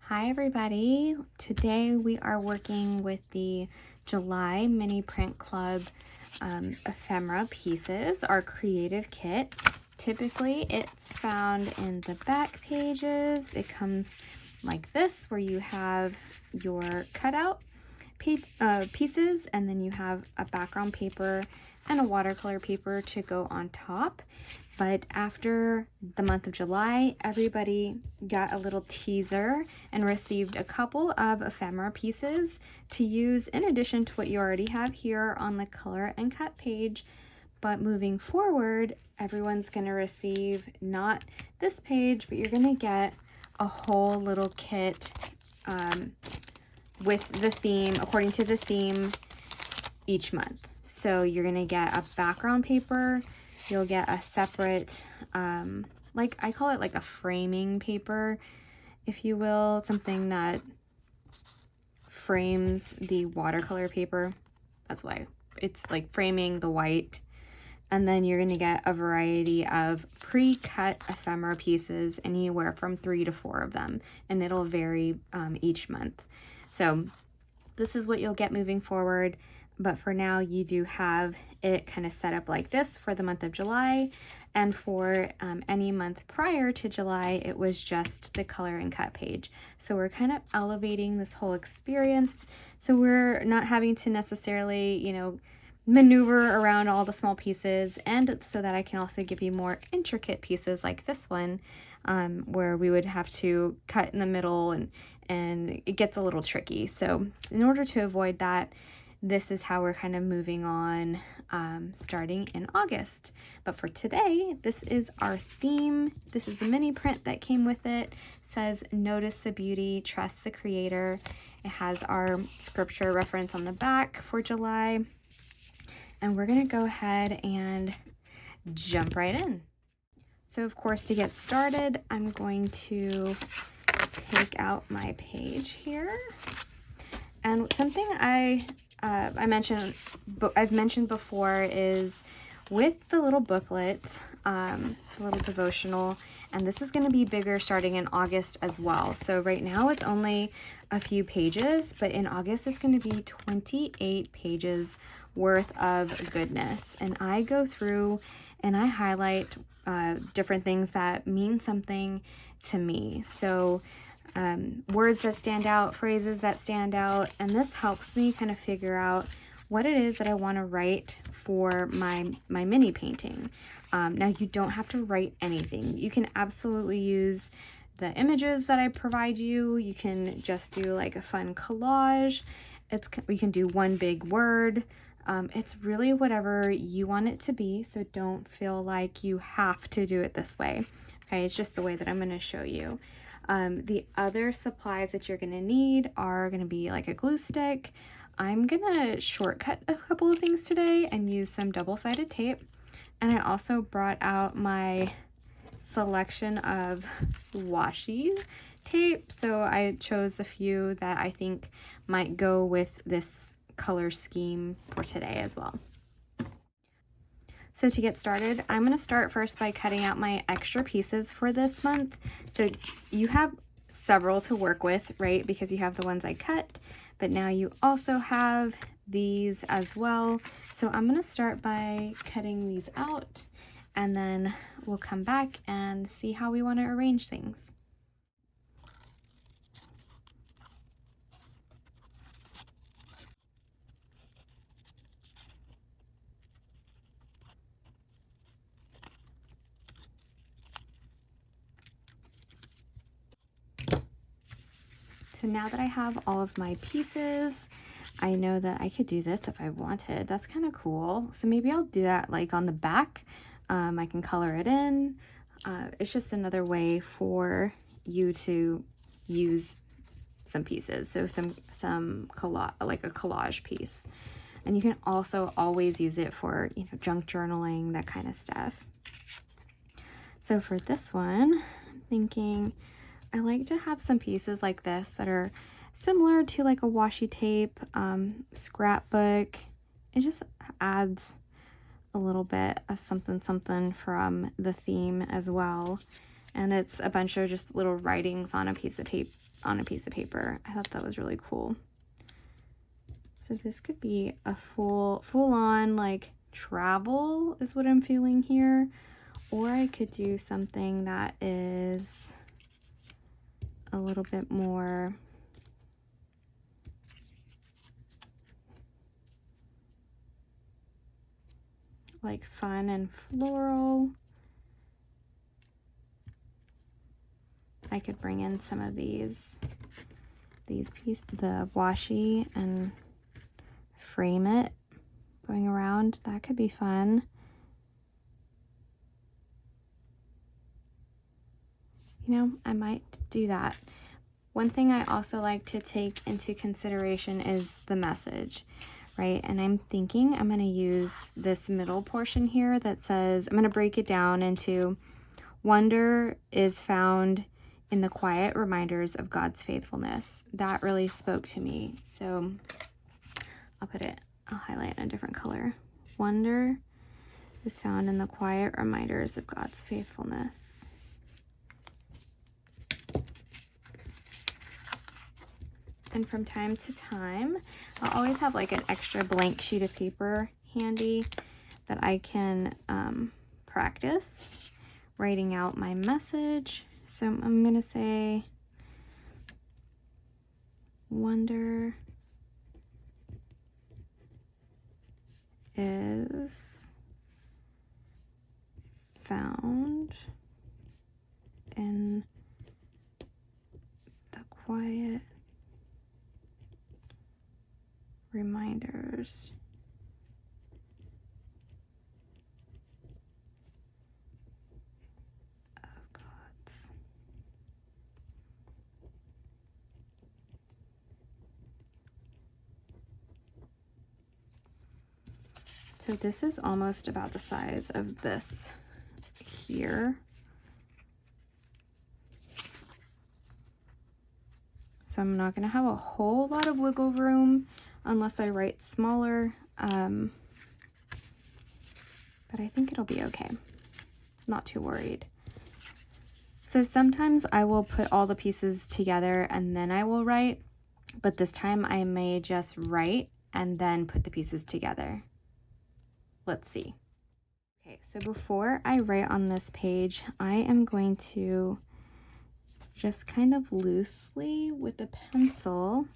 Hi everybody! Today we are working with the July Mini Print Club ephemera pieces, our creative kit. Typically it's found in the back pages. It comes like this, where you have your cutout pieces, and then you have a background paper and a watercolor paper to go on top. But after the month of July, everybody got a little teaser and received a couple of ephemera pieces to use in addition to what you already have here on the color and cut page. But moving forward, everyone's going to receive not this page, but you're going to get a whole little kit with the theme, according to the theme, each month. So you're going to get a background paper. You'll get a separate, like I call it like a framing paper, if you will, something that frames the watercolor paper. That's why it's like framing the white. And then you're going to get a variety of pre-cut ephemera pieces, anywhere from 3 to 4 of them, and it'll vary each month. So this is what you'll get moving forward. But for now, you do have it kind of set up like this for the month of July. And for any month prior to July, it was just the color and cut page. So we're kind of elevating this whole experience. So we're not having to necessarily, maneuver around all the small pieces, and so that I can also give you more intricate pieces like this one, where we would have to cut in the middle and it gets a little tricky. So in order to avoid that, this is how we're kind of moving on, starting in August. But for today, this is our theme. This is the mini print that came with it. It says, "Notice the beauty, trust the creator." It has our scripture reference on the back for July. And we're gonna go ahead and jump right in. So of course, to get started, I'm going to take out my page here. And something I've mentioned before is with the little booklet, the little devotional, and this is going to be bigger starting in August as well. So right now it's only a few pages, but in August it's going to be 28 pages worth of goodness. And I go through and I highlight different things that mean something to me. So words that stand out, phrases that stand out, and this helps me kind of figure out what it is that I want to write for my mini painting. Now you don't have to write anything. You can absolutely use the images that I provide you. You can just do like a fun collage. We can do one big word. It's really whatever you want it to be, so don't feel like you have to do it this way. Okay, it's just the way that I'm going to show you. The other supplies that you're going to need are going to be like a glue stick. I'm going to shortcut a couple of things today and use some double-sided tape. And I also brought out my selection of washi tape. So I chose a few that I think might go with this color scheme for today as well. So to get started, I'm going to start first by cutting out my extra pieces for this month. So you have several to work with, right? Because you have the ones I cut, but now you also have these as well. So I'm going to start by cutting these out, and then we'll come back and see how we want to arrange things. So now that I have all of my pieces, I know that I could do this if I wanted. That's kind of cool. So maybe I'll do that like on the back. I can color it in. It's just another way for you to use some pieces. So some collage, like a collage piece. And you can also always use it for, junk journaling, that kind of stuff. So for this one, I'm thinking I like to have some pieces like this that are similar to like a washi tape, scrapbook. It just adds a little bit of something from the theme as well. And it's a bunch of just little writings on a piece of on a piece of paper. I thought that was really cool. So this could be a full-on like travel is what I'm feeling here. Or I could do something that is a little bit more like fun and floral. I could bring in some of these pieces, the washi, and frame it going around. That could be fun. You know, I might do that. One thing I also like to take into consideration is the message, right? And I'm thinking I'm going to use this middle portion here that says, I'm going to break it down into wonder is found in the quiet reminders of God's faithfulness. That really spoke to me. So I'll highlight in a different color. Wonder is found in the quiet reminders of God's faithfulness. And from time to time, I'll always have like an extra blank sheet of paper handy that I can practice writing out my message. So I'm going to say, wonder is found in the quiet reminders of God's. So this is almost about the size of this here. So I'm not going to have a whole lot of wiggle room unless I write smaller, but I think it'll be okay. Not too worried. So sometimes I will put all the pieces together and then I will write, but this time I may just write and then put the pieces together. Let's see. Okay, so before I write on this page, I am going to just kind of loosely with a pencil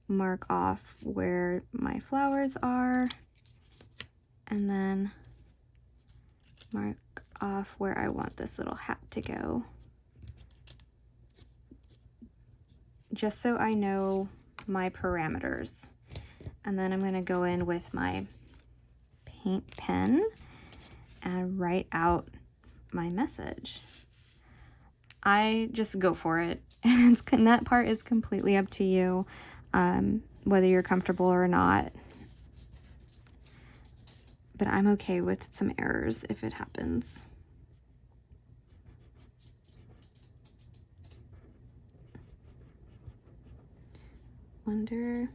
mark off where my flowers are, and then mark off where I want this little hat to go, just so I know my parameters. And then I'm going to go in with my paint pen and write out my message. I just go for it, and that part is completely up to you, whether you're comfortable or not. But I'm okay with some errors if it happens. Wonder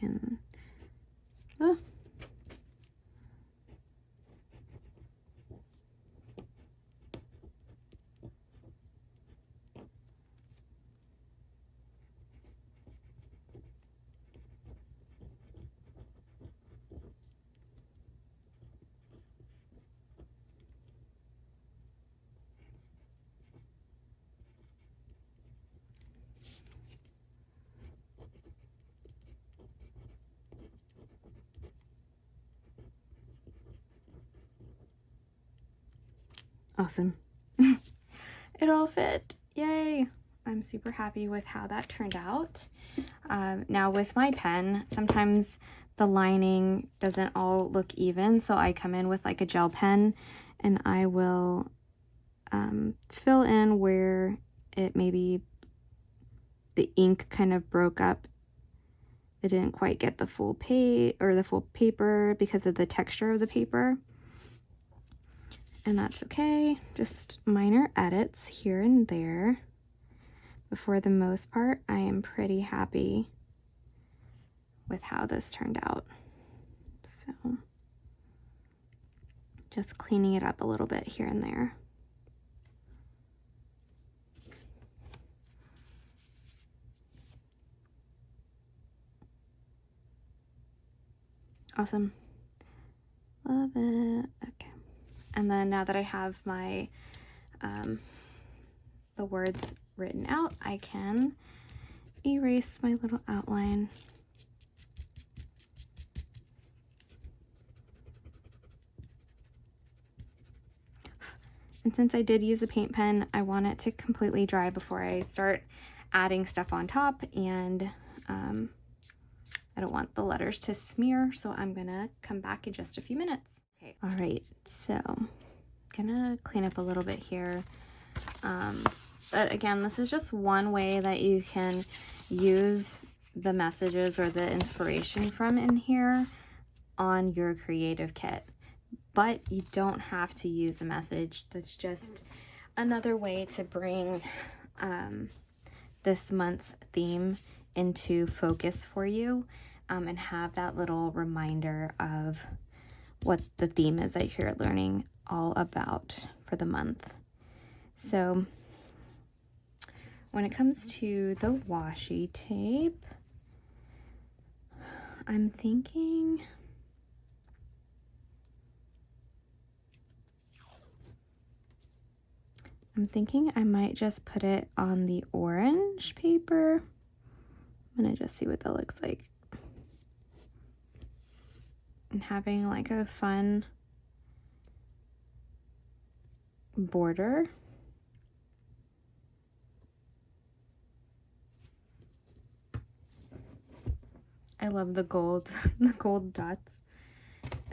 and oh. Awesome. It all fit. Yay. I'm super happy with how that turned out. Now with my pen, sometimes the lining doesn't all look even, so I come in with like a gel pen and I will fill in where it maybe the ink kind of broke up. It didn't quite get the full page or the full paper because of the texture of the paper. And that's okay, just minor edits here and there. But for the most part, I am pretty happy with how this turned out. So just cleaning it up a little bit here and there. Awesome. Love it. Okay. And then now that I have my the words written out, I can erase my little outline. And since I did use a paint pen, I want it to completely dry before I start adding stuff on top, and I don't want the letters to smear, so I'm gonna come back in just a few minutes. Okay, all right, so I'm gonna clean up a little bit here. But again, this is just one way that you can use the messages or the inspiration from in here on your creative kit. But you don't have to use the message. That's just another way to bring this month's theme into focus for you, and have that little reminder of what the theme is that you're learning all about for the month. So when it comes to the washi tape, I'm thinking I might just put it on the orange paper. I'm gonna just see what that looks like. And having like a fun border. I love the gold, the gold dots.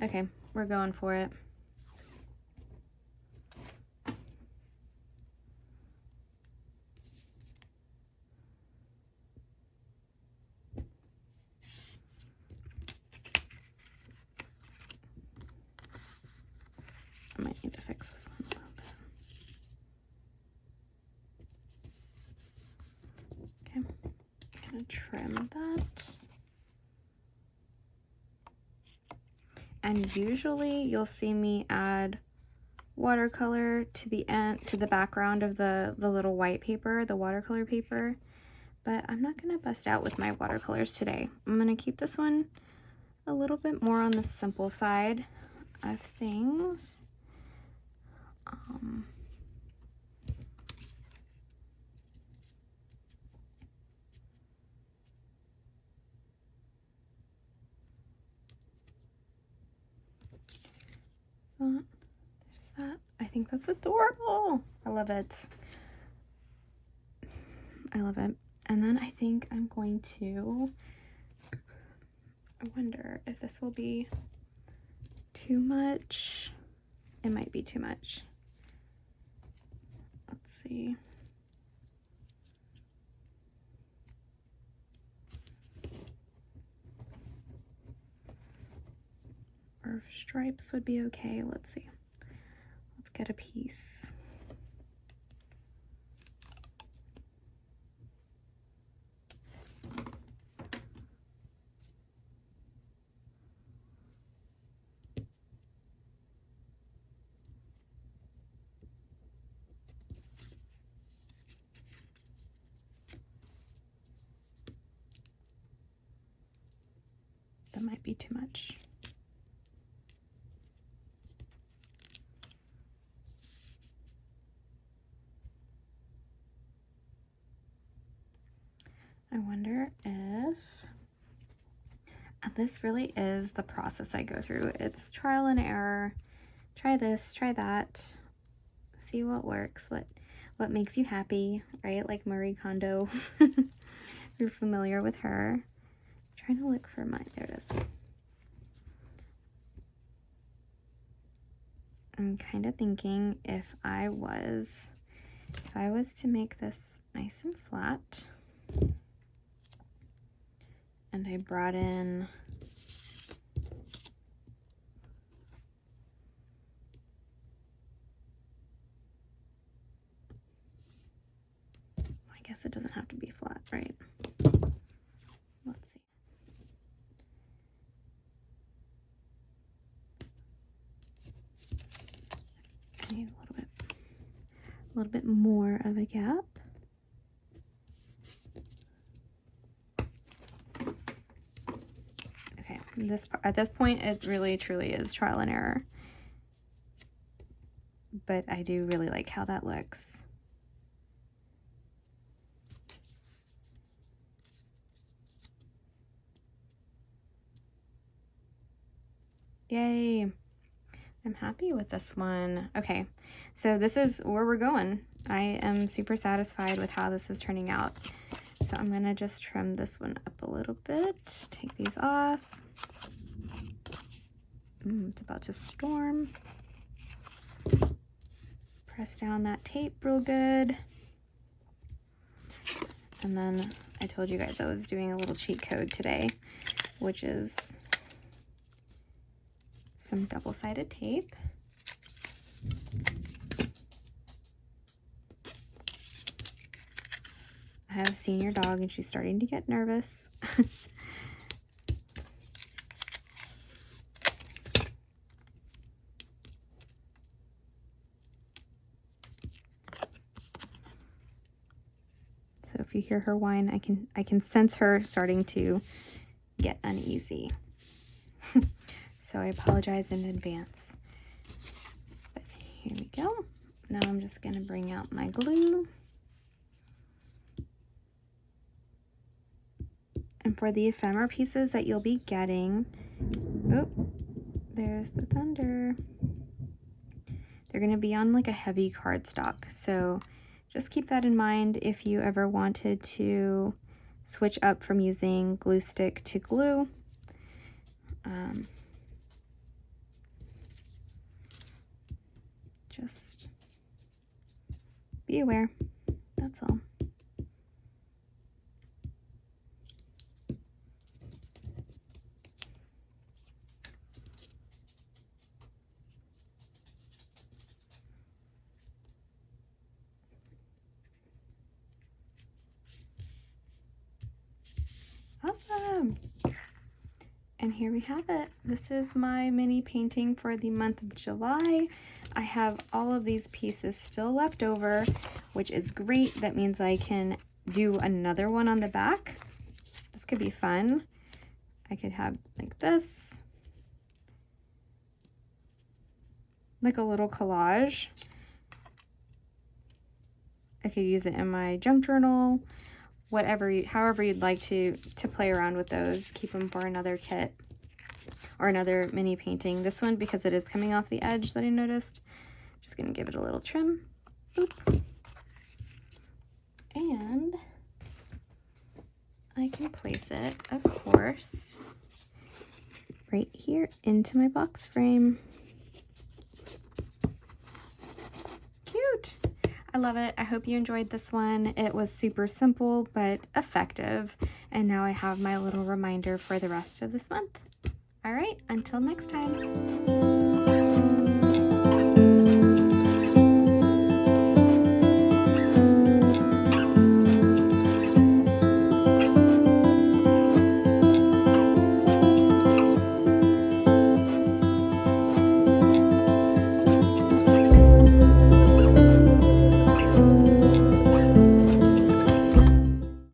Okay, we're going for it. I might need to fix this one a little bit. Okay, I'm gonna trim that. And usually you'll see me add watercolor to the end, to the background of the little white paper, the watercolor paper, but I'm not gonna bust out with my watercolors today. I'm gonna keep this one a little bit more on the simple side of things. There's that. I think that's adorable. I love it. I love it. And then I think I'm going to, I wonder if this will be too much. It might be too much. Let's see. Or stripes would be okay. Let's see. Let's get a piece. That might be too much. I wonder if, and this really is the process I go through. It's trial and error. Try this, try that, see what works, what makes you happy, right? Like Marie Kondo. You're familiar with her. I'm trying to look for mine. There it is. I'm kind of thinking if I was to make this nice and flat, and I brought in I guess it doesn't have to be flat, right? Let's see. a little bit more of a gap. Okay, at this point, it really truly is trial and error. But I do really like how that looks. Yay. I'm happy with this one. Okay, so this is where we're going. I am super satisfied with how this is turning out. So I'm gonna just trim this one up a little bit. Take these off. It's about to storm. Press down that tape real good. And then I told you guys I was doing a little cheat code today, which is some double-sided tape. I have a senior dog and she's starting to get nervous. So if you hear her whine, I can sense her starting to get uneasy. So I apologize in advance. But here we go. Now I'm just going to bring out my glue. And for the ephemera pieces that you'll be getting, oh, there's the thunder. They're going to be on like a heavy cardstock. So just keep that in mind if you ever wanted to switch up from using glue stick to glue. Just be aware, that's all. Awesome. And here we have it. This is my mini painting for the month of July. I have all of these pieces still left over, which is great. That means I can do another one on the back. This could be fun. I could have like this, like a little collage. I could use it in my junk journal, however you'd like to play around with those. Keep them for another kit or another mini painting. This one, because it is coming off the edge that I noticed, I'm just gonna give it a little trim. Boop. And I can place it, of course, right here into my box frame. Cute. I love it. I hope you enjoyed this one. It was super simple but effective. And now I have my little reminder for the rest of this month. All right, until next time.